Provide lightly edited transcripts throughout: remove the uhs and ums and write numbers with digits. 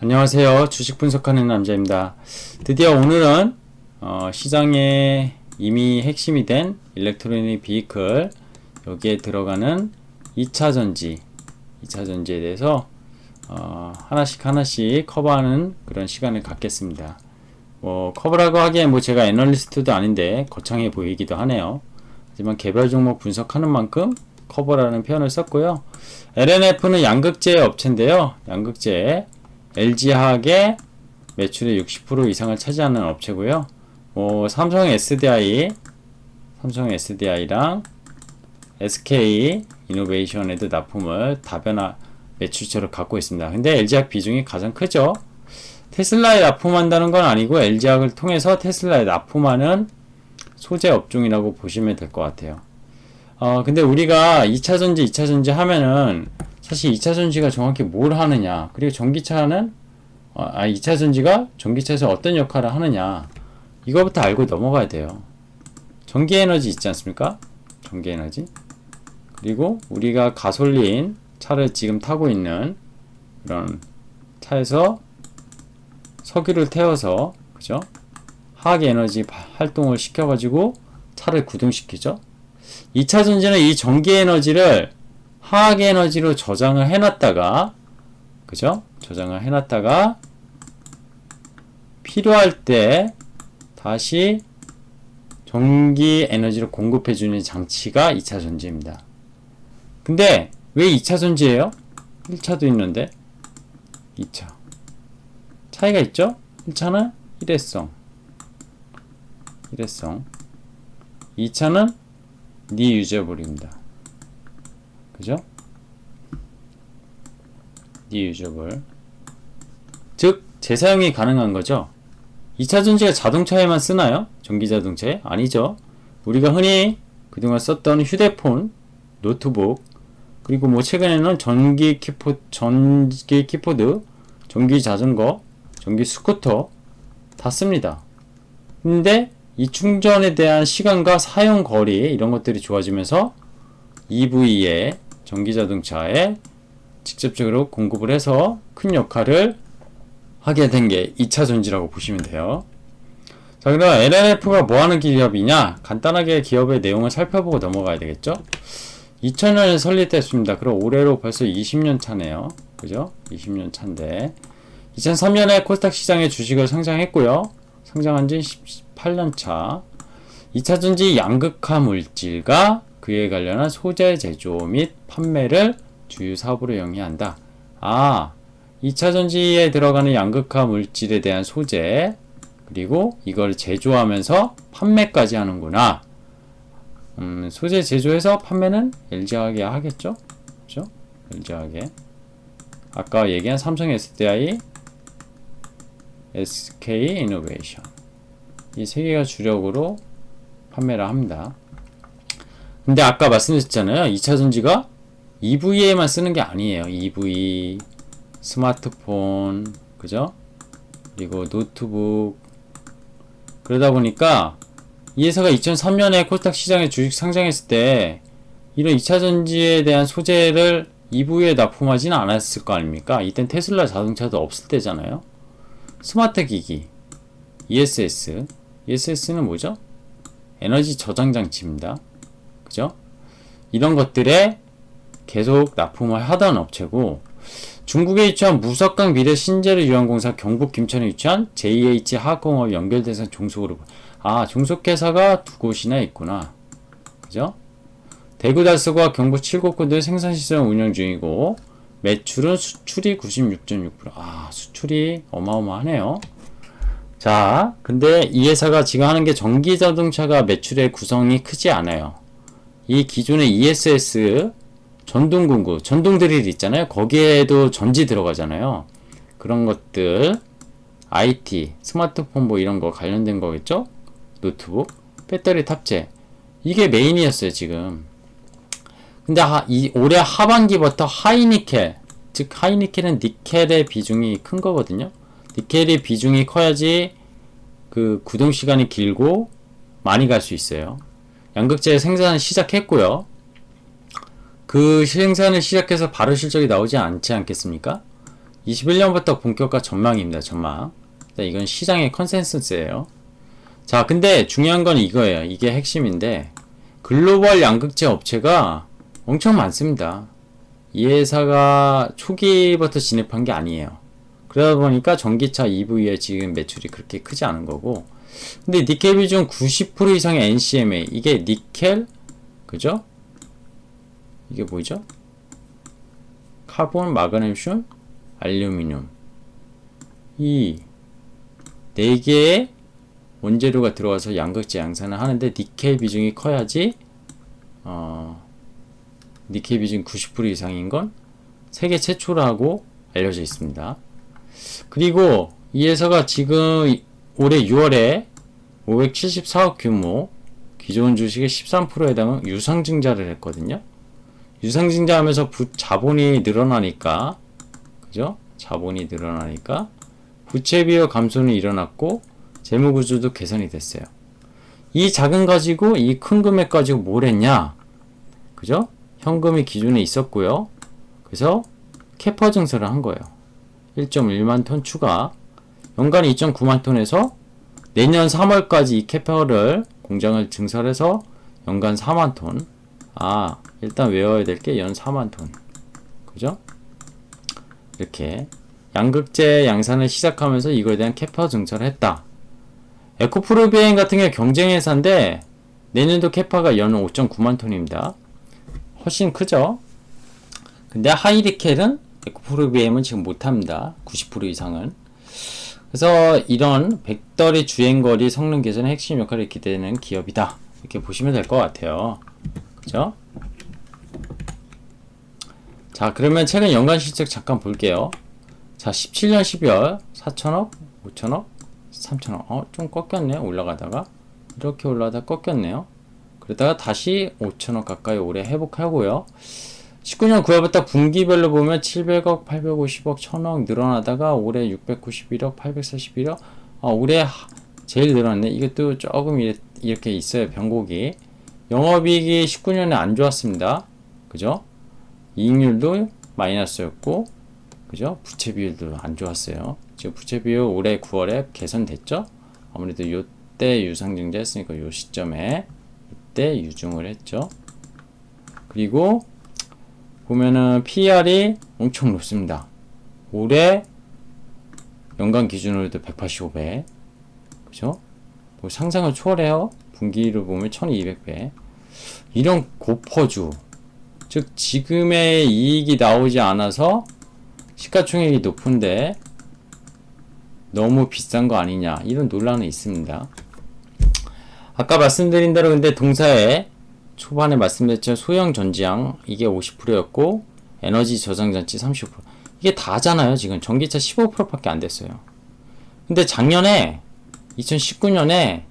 안녕하세요. 주식 분석하는 남자입니다. 드디어 오늘은 시장에 이미 핵심이 된 일렉트로닉 비이클 여기에 들어가는 2차전지에 대해서 하나씩 커버하는 그런 시간을 갖겠습니다. 커버라고 하기에 제가 애널리스트도 아닌데 거창해 보이기도 하네요. 하지만 개별 종목 분석하는 만큼 커버라는 표현을 썼고요. LNF는 양극재 업체인데요. 양극재 LG화학의 매출의 60% 이상을 차지하는 업체고요. 삼성 SDI랑 SK 이노베이션에도 납품을 다변화 매출처를 갖고 있습니다. 근데 LG화학 비중이 가장 크죠. 테슬라에 납품한다는 건 아니고 LG화학을 통해서 테슬라에 납품하는 소재 업종이라고 보시면 될 것 같아요. 근데 우리가 2차전지 하면은 사실 2차전지가 정확히 뭘 하느냐, 그리고 전기차는 2차전지가 전기차에서 어떤 역할을 하느냐, 이거부터 알고 넘어가야 돼요. 전기에너지 있지 않습니까? 전기에너지. 그리고 우리가 가솔린 차를 지금 타고 있는 그런 차에서 석유를 태워서, 그죠? 화학에너지 활동을 시켜가지고 차를 구동시키죠? 2차전지는 이 전기에너지를 화학에너지로 저장을 해놨다가, 그죠? 저장을 해놨다가 필요할 때 다시 전기에너지를 공급해주는 장치가 2차전지입니다. 근데 왜 2차전지예요? 1차도 있는데 2차 차이가 있죠? 1차는 일회성, 2차는 리유저블입니다. 그죠? 리유저블, 즉 재사용이 가능한 거죠. 2차전지가 자동차에만 쓰나요? 전기자동차에? 아니죠. 우리가 흔히 그동안 썼던 휴대폰, 노트북, 그리고 최근에는 전기 키보드, 전기 자전거, 전기 스쿠터 다 씁니다. 근데 이 충전에 대한 시간과 사용 거리 이런 것들이 좋아지면서 EV에 전기자동차에 직접적으로 공급을 해서 큰 역할을 하게 된 게 2차전지라고 보시면 돼요. 자, 그럼 LNF가 뭐하는 기업이냐? 간단하게 기업의 내용을 살펴보고 넘어가야 되겠죠? 2000년에 설립됐습니다. 그럼 올해로 벌써 20년 차네요. 그죠? 20년 차인데 2003년에 코스닥 시장에 주식을 상장했고요. 상장한 지 18년 차. 2차전지 양극화 물질과 그에 관련한 소재 제조 및 판매를 주요 사업으로 영위한다. 2차전지에 들어가는 양극화 물질에 대한 소재, 그리고 이걸 제조하면서 판매까지 하는구나. 소재 제조해서 판매는 LG화학이 하겠죠? 그죠? LG화학에. 아까 얘기한 삼성 SDI, SK 이노베이션. 이 세 개가 주력으로 판매를 합니다. 근데 아까 말씀드렸잖아요. 2차전지가 EV에만 쓰는 게 아니에요. EV, 스마트폰, 그죠? 그리고 노트북. 그러다 보니까 이 회사가 2003년에 코스닥 시장에 주식 상장했을 때 이런 2차전지에 대한 소재를 EV에 납품하지는 않았을 거 아닙니까? 이땐 테슬라 자동차도 없을 때잖아요. 스마트 기기, ESS는 뭐죠? 에너지 저장 장치입니다. 그죠? 이런 것들에 계속 납품을 하던 업체고, 중국에 위치한 무석강 비료 신재료 유한공사 경북 김천에 위치한 JH 화학공업 연결대상 종속그룹. 종속회사가 두 곳이나 있구나. 그죠? 대구 달서구와 경북 칠곡군들 생산시설 운영 중이고, 매출은 수출이 96.6%. 수출이 어마어마하네요. 자, 근데 이 회사가 지금 하는 게 전기자동차가 매출의 구성이 크지 않아요. 이 기존의 ESS, 전동공구, 전동 드릴 있잖아요. 거기에도 전지 들어가잖아요. 그런 것들, IT, 스마트폰 이런 거 관련된 거겠죠? 노트북, 배터리 탑재. 이게 메인이었어요, 지금. 근데 올해 하반기부터 하이니켈, 즉 하이니켈은 니켈의 비중이 큰 거거든요. 니켈의 비중이 커야지 그 구동 시간이 길고 많이 갈 수 있어요. 양극재 생산을 시작했고요. 그 생산을 시작해서 바로 실적이 나오지 않지 않겠습니까? 21년부터 본격화 전망입니다. 전망. 이건 시장의 컨센서스예요. 자, 근데 중요한 건 이거예요. 이게 핵심인데 글로벌 양극재 업체가 엄청 많습니다. 이 회사가 초기부터 진입한 게 아니에요. 그러다 보니까 전기차 EV에 지금 매출이 그렇게 크지 않은 거고, 근데 니켈 비중 90% 이상의 NCMA, 이게 니켈, 그죠? 이게 뭐죠? 카본, 마그네슘, 알루미늄, 이 4개의 원재료가 들어와서 양극재 양산을 하는데 니켈 비중이 커야지 니켈 비중 90% 이상인 건 세계 최초라고 알려져 있습니다. 그리고 이 회사가 지금 올해 6월에 574억 규모, 기존 주식의 13%에 해당하는 유상증자를 했거든요. 유상증자하면서 자본이 늘어나니까, 그죠? 자본이 늘어나니까 부채 비율 감소는 일어났고 재무구조도 개선이 됐어요. 이 자금 가지고 이 큰 금액 가지고 뭘 했냐? 그죠? 현금이 기존에 있었고요. 그래서 캐파 증설을 한 거예요. 1.1만 톤 추가, 연간 2.9만 톤에서 내년 3월까지 이 캐파를 공장을 증설해서 연간 4만 톤. 일단 외워야 될 게 연 4만 톤. 그죠? 이렇게 양극재 양산을 시작하면서 이거에 대한 캐파 증설을 했다. 에코프로비엔 같은 경우 경쟁 회사인데 내년도 캐파가 연 5.9만 톤입니다. 훨씬 크죠? 근데 하이리켈은 에코프로비엠은 지금 못합니다. 90% 이상은. 그래서 이런 배터리 주행거리 성능 개선의 핵심 역할을 기대되는 기업이다. 이렇게 보시면 될 것 같아요. 그죠? 자, 그러면 최근 연간 실적 잠깐 볼게요. 자, 17년 12월 4천억, 5천억, 3천억. 좀 꺾였네요. 올라가다가. 이렇게 올라가다 꺾였네요. 그러다가 다시 5천억 가까이 올해 회복하고요. 19년 9월부터 분기별로 보면 700억, 850억, 1000억 늘어나다가 올해 691억, 841억. 올해 제일 늘어났네. 이것도 조금 이렇게 있어요. 변곡이. 영업이익이 19년에 안 좋았습니다. 그죠? 이익률도 마이너스였고, 그죠? 부채 비율도 안 좋았어요. 지금 부채 비율 올해 9월에 개선됐죠? 아무래도 요때 유상증자 했으니까 요 시점에 이때 유증을 했죠. 그리고 보면은 PER이 엄청 높습니다. 올해 연간 기준으로도 185배. 그죠? 뭐 상상을 초월해요. 분기로 보면 1200배. 이런 고퍼주. 즉, 지금의 이익이 나오지 않아서 시가총액이 높은데 너무 비싼 거 아니냐. 이런 논란은 있습니다. 아까 말씀드린 대로 근데 동사에 초반에 말씀드렸죠. 소형 전지양 이게 50%였고 에너지 저장장치 30%. 이게 다잖아요. 지금 전기차 15%밖에 안 됐어요. 근데 작년에 2019년에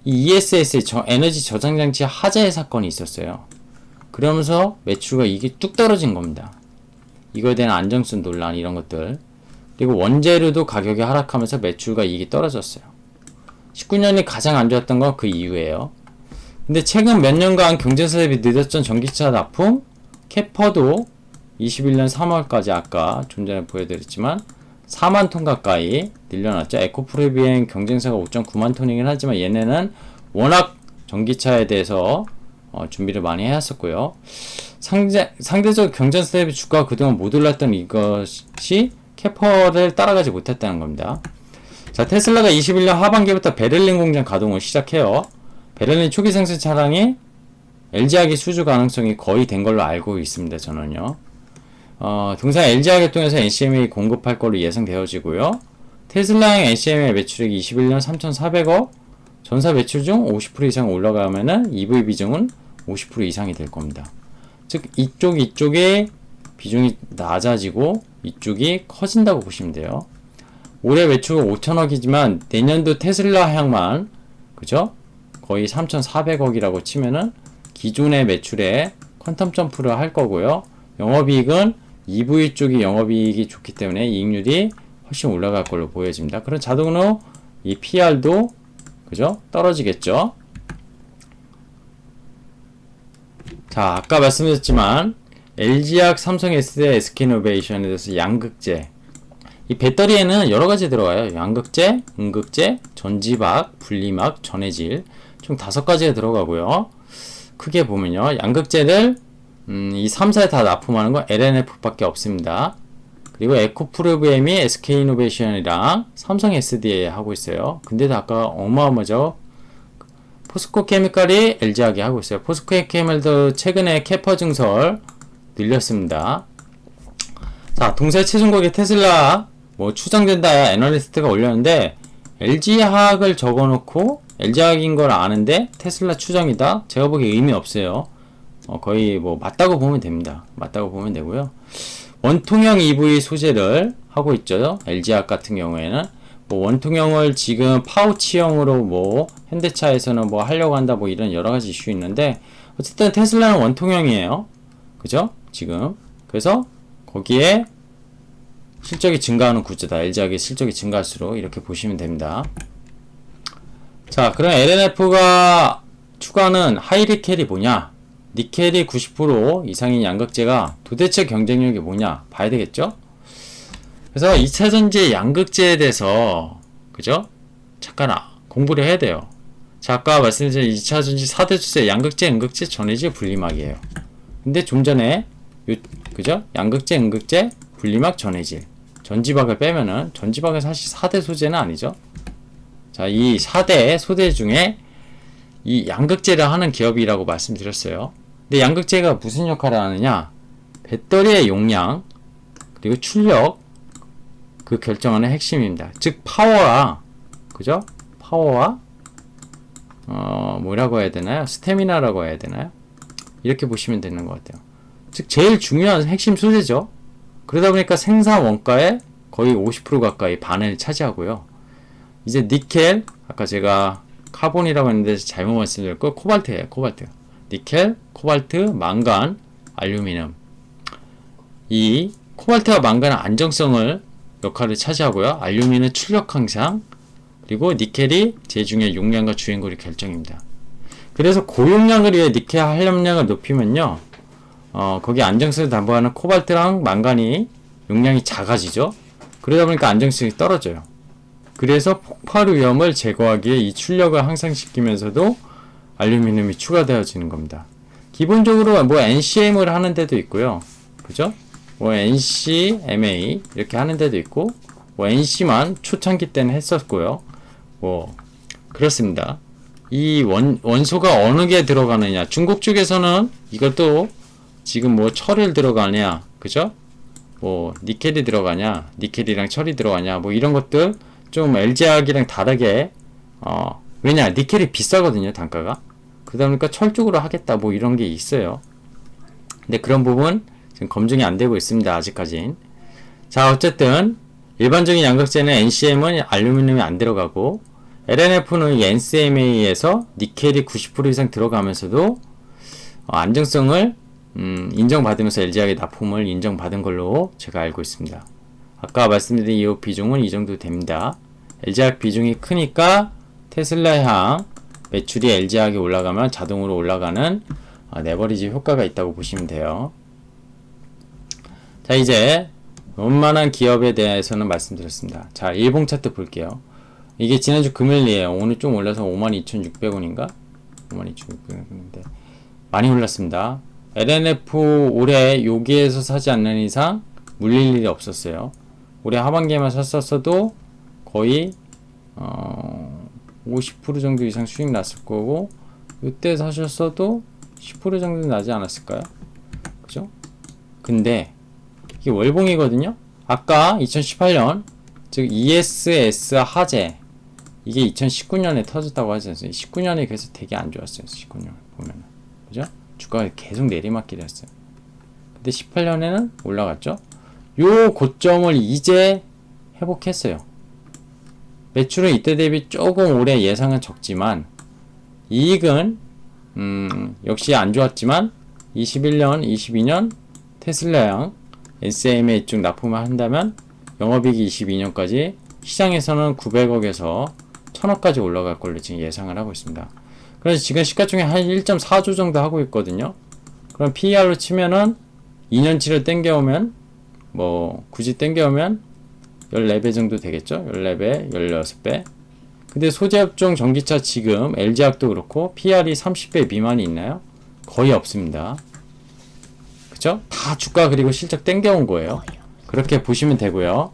이 ESS 에너지 저장장치 하자의 사건이 있었어요. 그러면서 매출과 이게 뚝 떨어진 겁니다. 이거에 대한 안정성 논란 이런 것들. 그리고 원재료도 가격이 하락하면서 매출과 이익이 떨어졌어요. 19년이 가장 안 좋았던 건 그 이유예요. 근데 최근 몇 년간 경쟁사 대비 늦었던 전기차 납품, 캐퍼도 21년 3월까지 아까 좀 전에 보여드렸지만 4만 톤 가까이 늘려놨죠. 에코프로비엔 경쟁사가 5.9만 톤이긴 하지만 얘네는 워낙 전기차에 대해서 준비를 많이 해왔었고요. 상대적 경쟁사 대비 주가가 그동안 못 올랐던 이것이 캐퍼를 따라가지 못했다는 겁니다. 자, 테슬라가 21년 하반기부터 베를린 공장 가동을 시작해요. 베를린 초기 생산 차량이 LG화학이 수주 가능성이 거의 된 걸로 알고 있습니다. 저는요. 동사 LG화학을 통해서 NCMA 공급할 걸로 예상되어지고요. 테슬라형 NCMA 매출액이 21년 3,400억, 전사 매출 중 50% 이상 올라가면은 EV 비중은 50% 이상이 될 겁니다. 즉 이쪽의 비중이 낮아지고 이쪽이 커진다고 보시면 돼요. 올해 매출은 5천억이지만 내년도 테슬라향만 그죠? 거의 3,400억이라고 치면은 기존의 매출에 퀀텀 점프를 할 거고요. 영업이익은 EV 쪽이 영업이익이 좋기 때문에 이익률이 훨씬 올라갈 걸로 보여집니다. 그럼 자동으로 이 PR도 그죠? 떨어지겠죠? 자, 아까 말씀드렸지만 LG화학, 삼성 S대 SK이노베이션에 대해서 양극재 이 배터리에는 여러 가지 들어가요. 양극재, 음극재, 전지박, 분리막, 전해질 총 5가지가 들어가고요. 크게 보면요. 양극재를 이 3사에 다 납품하는 건 LNF 밖에 없습니다. 그리고 에코프로비엠이 SK이노베이션이랑 삼성 SDA 하고 있어요. 근데도 아까 어마어마하죠. 포스코 케미칼이 LG하게 하고 있어요. 포스코 케미칼도 최근에 캐파 증설 늘렸습니다. 자, 동사의 최종국의 테슬라 뭐 추정된다 애널리스트가 올렸는데 LG화학을 적어놓고 LG화학인 걸 아는데 테슬라 추정이다. 제가 보기에 의미 없어요. 거의 뭐 맞다고 보면 됩니다. 맞다고 보면 되고요. 원통형 EV 소재를 하고 있죠. LG화학 같은 경우에는 뭐 원통형을 지금 파우치형으로 뭐 현대차에서는 뭐 하려고 한다 뭐 이런 여러 가지 이슈 있는데 어쨌든 테슬라는 원통형이에요. 그죠? 지금 그래서 거기에 실적이 증가하는 구조다. LG화학의 실적이 증가할수록 이렇게 보시면 됩니다. 자, 그럼 LNF가 추가하는 하이니켈이 뭐냐? 니켈이 90% 이상인 양극재가 도대체 경쟁력이 뭐냐? 봐야 되겠죠? 그래서 2차전지 양극재에 대해서 그죠? 잠깐 공부를 해야 돼요. 자, 아까 말씀드린 2차전지 4대 주세 양극재, 음극재, 전해질, 분리막이에요. 근데 좀 전에 그죠? 양극재, 음극재, 분리막, 전해질 전지박을 빼면은 전지박은 사실 4대 소재는 아니죠. 자, 이 4대 소재 중에 이 양극재를 하는 기업이라고 말씀드렸어요. 근데 양극재가 무슨 역할을 하느냐? 배터리의 용량 그리고 출력 그 결정하는 핵심입니다. 즉 파워와 그죠? 파워와 뭐라고 해야 되나요? 스태미나라고 해야 되나요? 이렇게 보시면 되는 것 같아요. 즉 제일 중요한 핵심 소재죠. 그러다 보니까 생산 원가의 거의 50% 가까이 반을 차지하고요. 이제 니켈 아까 제가 카본이라고 했는데 잘못 말씀드렸고 코발트예요. 코발트. 니켈, 코발트, 망간, 알루미늄. 이 코발트와 망간은 안정성을 역할을 차지하고요. 알루미늄은 출력 향상, 그리고 니켈이 제일 중요한 용량과 주행거리 결정입니다. 그래서 고용량을 위해 니켈 활용량을 높이면요. 거기 안정성을 담보하는 코발트랑 망간이 용량이 작아지죠. 그러다 보니까 안정성이 떨어져요. 그래서 폭발 위험을 제거하기 위해 이 출력을 향상시키면서도 알루미늄이 추가되어지는 겁니다. 기본적으로 뭐 NCM을 하는 데도 있고요. 그죠? 뭐 NCMA 이렇게 하는 데도 있고 뭐 NC만 초창기 때는 했었고요. 뭐 그렇습니다. 이 원소가 어느 게 들어가느냐. 중국 쪽에서는 이것도 지금 뭐 철을 들어가냐. 그죠? 뭐 니켈이 들어가냐. 니켈이랑 철이 들어가냐. 뭐 이런 것들 좀 LG화학이랑 다르게 왜냐 니켈이 비싸거든요 단가가. 그러다 보니까 철 쪽으로 하겠다 뭐 이런 게 있어요. 근데 그런 부분 지금 검증이 안 되고 있습니다 아직까진. 자, 어쨌든 일반적인 양극재는 NCM은 알루미늄이 안 들어가고 LNF는 NCMA에서 니켈이 90% 이상 들어가면서도 안정성을 인정받으면서 LG화학의 납품을 인정받은 걸로 제가 알고 있습니다. 아까 말씀드린 이 비중은 이 정도 됩니다. LG화학 비중이 크니까 테슬라향 매출이 LG화학이 올라가면 자동으로 올라가는 레버리지 효과가 있다고 보시면 돼요. 자, 이제 웬만한 기업에 대해서는 말씀드렸습니다. 자, 일봉 차트 볼게요. 이게 지난주 금요일이에요. 오늘 좀 올라서 52,600원인가? 52,600원인데 많이 올랐습니다. LNF 올해 여기에서 사지 않는 이상 물릴 일이 없었어요. 올해 하반기에만 샀었어도 거의 50% 정도 이상 수익 났을 거고 이때 사셨어도 10% 정도 나지 않았을까요? 그죠? 근데 이게 월봉이거든요. 아까 2018년 즉 ESS 화재 이게 2019년에 터졌다고 하지 않습니까? 19년에 그래서 되게 안 좋았어요. 19년 보면은 그죠? 주가가 계속 내리막길이었어요. 근데 18년에는 올라갔죠. 요 고점을 이제 회복했어요. 매출은 이때 대비 조금 올해 예상은 적지만 이익은 역시 안 좋았지만 21년, 22년 테슬라양 SMA 쪽 납품을 한다면 영업이익이 22년까지 시장에서는 900억에서 1000억까지 올라갈 걸로 지금 예상을 하고 있습니다. 그래서 지금 시가총액 한 1.4조 정도 하고 있거든요. 그럼 PER로 치면은 2년치를 땡겨오면 뭐 굳이 땡겨오면 14배 정도 되겠죠? 14배, 16배. 근데 소재업종 전기차 지금 LG화학도 그렇고 PR이 30배 미만이 있나요? 거의 없습니다. 그쵸? 다 주가 그리고 실적 땡겨온 거예요. 그렇게 보시면 되고요.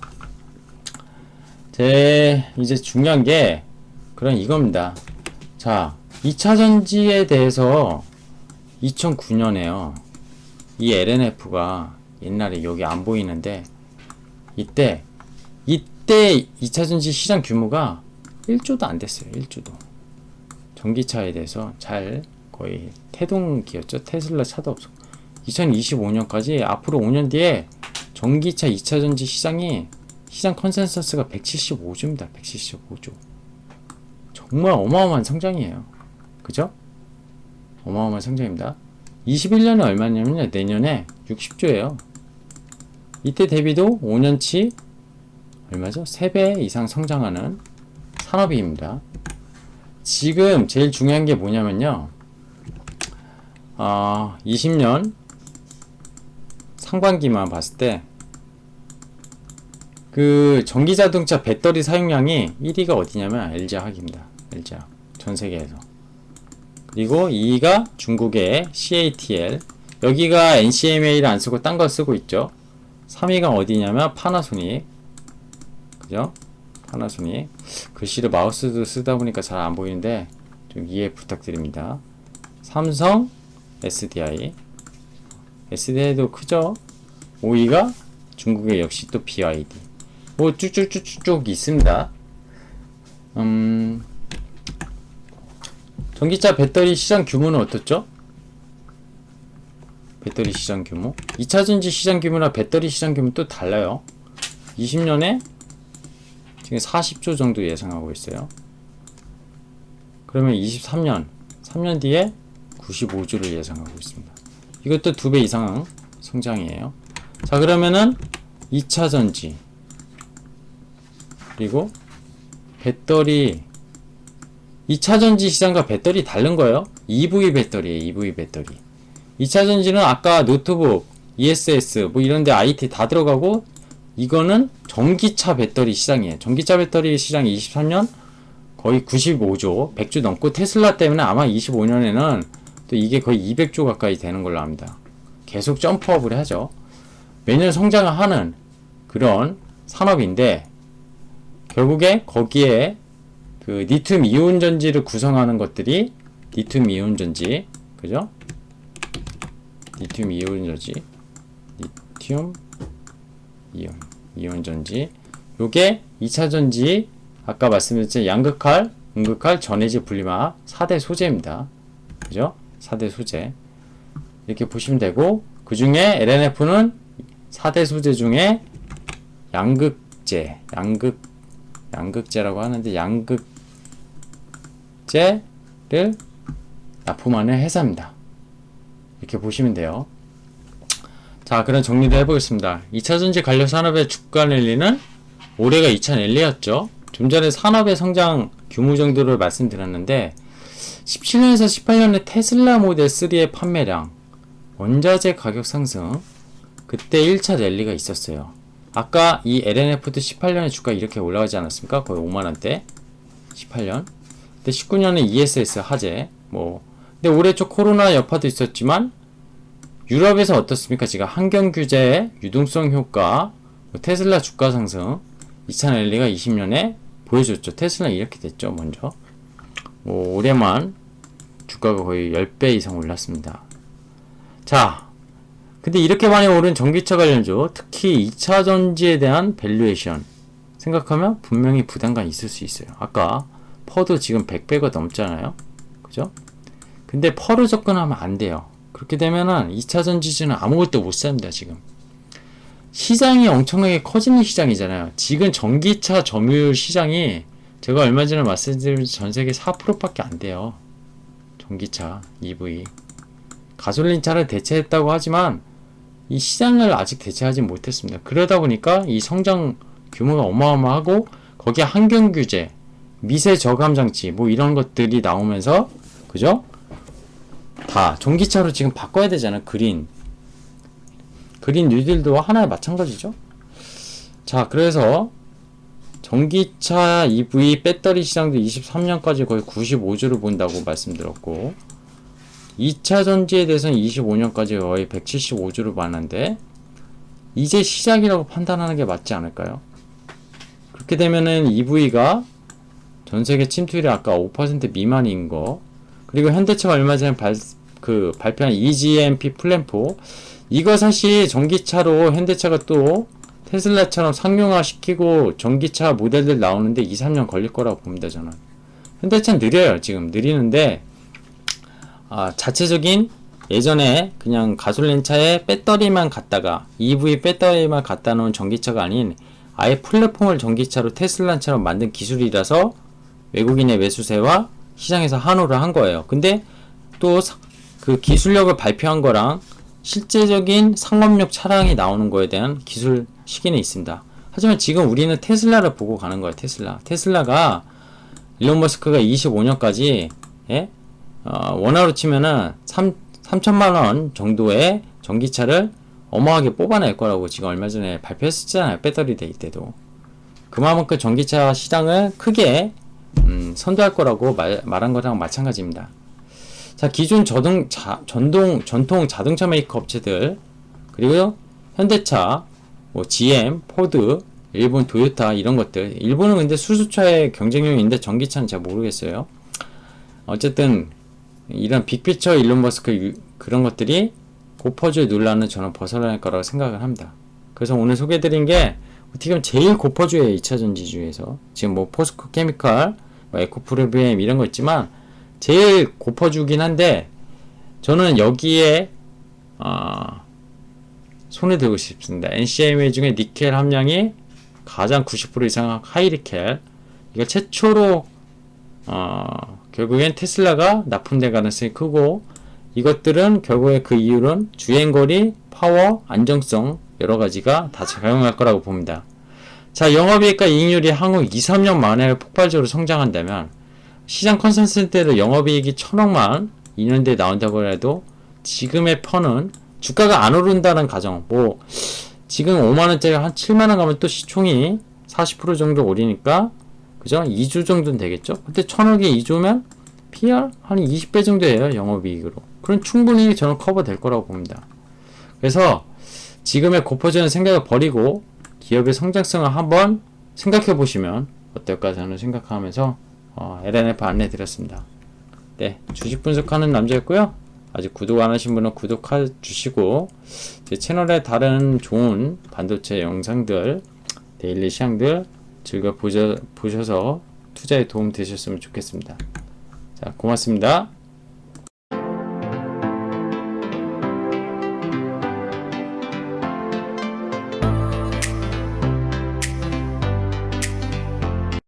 이제 중요한 게 그런 이겁니다. 자, 2차전지에 대해서 2009년에요. 이 LNF가 옛날에 여기 안 보이는데 이때 2차전지 시장 규모가 1조도 안 됐어요. 1조도. 전기차에 대해서 잘 거의 태동기였죠. 테슬라 차도 없었고 2025년까지 앞으로 5년 뒤에 전기차 2차전지 시장이 시장 컨센서스가 175조입니다. 175조. 정말 어마어마한 성장이에요. 그죠? 어마어마한 성장입니다. 21년에 얼마냐면요. 내년에 60조예요. 이때 대비도 5년치 얼마죠? 3배 이상 성장하는 산업입니다. 지금 제일 중요한 게 뭐냐면요. 20년 상반기만 봤을 때 그 전기자동차 배터리 사용량이 1위가 어디냐면 LG화학입니다. LG화학. 전 세계에서. 그리고 2위가 중국의 CATL. 여기가 NCMA를 안 쓰고 딴 거 쓰고 있죠. 3위가 어디냐면 파나소닉. 그죠? 파나소닉. 글씨를 마우스도 쓰다 보니까 잘 안 보이는데 좀 이해 부탁드립니다. 삼성, SDI. SDI도 크죠? 5위가 중국의 역시 또 BYD. 뭐 쭉쭉쭉쭉 있습니다. 전기차 배터리 시장 규모는 어떻죠? 배터리 시장 규모? 2차전지 시장 규모나 배터리 시장 규모 또 달라요. 20년에 지금 40조 정도 예상하고 있어요. 그러면 23년, 3년 뒤에 95조를 예상하고 있습니다. 이것도 2배 이상 성장이에요. 자, 그러면은 2차전지 그리고 배터리 2차전지 시장과 배터리 다른 거예요. EV 배터리예요. EV 배터리. 2차전지는 아까 노트북, ESS 뭐 이런데 IT 다 들어가고 이거는 전기차 배터리 시장이에요. 전기차 배터리 시장이 23년 거의 95조, 100조 넘고 테슬라 때문에 아마 25년에는 또 이게 거의 200조 가까이 되는 걸로 압니다. 계속 점프업을 하죠. 매년 성장을 하는 그런 산업인데 결국에 거기에 그 리튬 이온 전지를 구성하는 것들이 리튬 이온 전지, 그죠? 리튬 이온 전지, 리튬 이온 전지. 요게 2차 전지 아까 말씀드렸죠. 양극할, 음극할, 전해질 분리막 4대 소재입니다. 그죠? 4대 소재. 이렇게 보시면 되고 그 중에 LNF는 4대 소재 중에 양극재라고 하는데 양극재를 납품하는 회사입니다. 이렇게 보시면 돼요. 자, 그런 정리를 해보겠습니다. 2차전지 관련 산업의 주가 랠리는 올해가 2001년이었죠. 좀 전에 산업의 성장 규모 정도를 말씀드렸는데 17년에서 18년에 테슬라 모델 3의 판매량, 원자재 가격 상승, 그때 1차 랠리가 있었어요. 아까 이 LNF도 18년에 주가 이렇게 올라가지 않았습니까? 거의 5만원대 18년. 근데 19년에 ESS 화재 근데 올해 초 코로나 여파도 있었지만 유럽에서 어떻습니까? 지금 환경 규제, 유동성 효과, 테슬라 주가 상승 2차 랠리가 20년에 보여줬죠. 테슬라 이렇게 됐죠. 먼저 올해만 주가가 거의 10배 이상 올랐습니다. 자, 근데 이렇게 많이 오른 전기차 관련주, 특히 2차 전지에 대한 밸류에이션 생각하면 분명히 부담감이 있을 수 있어요. 아까 퍼도 지금 100배가 넘잖아요. 그죠? 근데 퍼로 접근하면 안 돼요. 그렇게 되면은 2차 전지주는 아무것도 못 삽니다. 지금 시장이 엄청나게 커지는 시장이잖아요. 지금 전기차 점유율 시장이 제가 얼마 전에 말씀드린 전세계 4%밖에 안 돼요. 전기차 EV 가솔린 차를 대체했다고 하지만 이 시장을 아직 대체하지 못했습니다. 그러다 보니까 이 성장 규모가 어마어마하고 거기에 환경 규제, 미세 저감 장치 이런 것들이 나오면서 그죠? 다 전기차로 지금 바꿔야 되잖아요. 그린 뉴딜도 하나의 마찬가지죠. 자, 그래서 전기차 EV 배터리 시장도 23년까지 거의 95주를 본다고 말씀드렸고 2차 전지에 대해서는 25년까지 거의 175주를 봤는데 이제 시작이라고 판단하는 게 맞지 않을까요? 그렇게 되면은 EV가 전세계 침투율이 아까 5% 미만인 거, 그리고 현대차가 얼마 전에 발표한 EGMP 플랫폼, 이거 사실 전기차로 현대차가 또 테슬라처럼 상용화 시키고 전기차 모델들 나오는데 2, 3년 걸릴 거라고 봅니다, 저는. 현대차는 느려요, 지금. 느리는데, 자체적인 예전에 그냥 가솔린 차에 배터리만 갖다가, EV 배터리만 갖다 놓은 전기차가 아닌 아예 플랫폼을 전기차로 테슬라처럼 만든 기술이라서 외국인의 매수세와 시장에서 환호를 한 거예요. 근데 또 그 기술력을 발표한 거랑 실제적인 상업용 차량이 나오는 거에 대한 기술 시기는 있습니다. 하지만 지금 우리는 테슬라를 보고 가는 거예요. 테슬라가 일론 머스크가 25년까지 원화로 치면은 3천만 원 정도의 전기차를 어마하게 뽑아낼 거라고 지금 얼마 전에 발표했었잖아요. 배터리 데이 때도. 그만큼 전기차 시장을 크게 선도할 거라고 말한 거랑 마찬가지입니다. 자, 기존 전통 자동차 메이커 업체들, 그리고 현대차, GM, 포드, 일본 도요타 이런 것들. 일본은 근데 수소차의 경쟁력인데 전기차는 잘 모르겠어요. 어쨌든 이런 빅피처 일론 머스크 그런 것들이 고퍼주의 논란은 저는 벗어날 거라고 생각을 합니다. 그래서 오늘 소개해드린 게 어떻게 보면 제일 고퍼주의 2차전지 중에서 지금 포스코 케미칼, 에코프로비엠 이런 거 있지만 제일 고퍼주긴 한데 저는 여기에 손에 들고 싶습니다. NCMA 중에 니켈 함량이 가장 90% 이상 하이니켈, 이거 최초로 결국엔 테슬라가 납품될 가능성이 크고, 이것들은 결국에 그 이유는 주행거리, 파워, 안정성 여러가지가 다 작용할 거라고 봅니다. 자, 영업이익과 이익률이 향후 2, 3년 만에 폭발적으로 성장한다면 시장 컨센서스대로 영업이익이 1000억만 2년 뒤에 나온다고 해도 지금의 펀은 주가가 안 오른다는 가정, 지금 5만원짜리 한 7만원 가면 또 시총이 40% 정도 오르니까, 그죠? 2조 정도는 되겠죠? 근데 1000억에 2조면 PR 한 20배 정도예요, 영업이익으로. 그럼 충분히 저는 커버 될 거라고 봅니다. 그래서 지금의 고퍼주는 생각을 버리고 기업의 성장성을 한번 생각해 보시면 어떨까 저는 생각하면서 LNF 안내 드렸습니다. 네, 주식 분석하는 남자였고요. 아직 구독 안 하신 분은 구독해 주시고 제 채널에 다른 좋은 반도체 영상들, 데일리 시황들 즐겨 보셔서 투자에 도움 되셨으면 좋겠습니다. 자, 고맙습니다.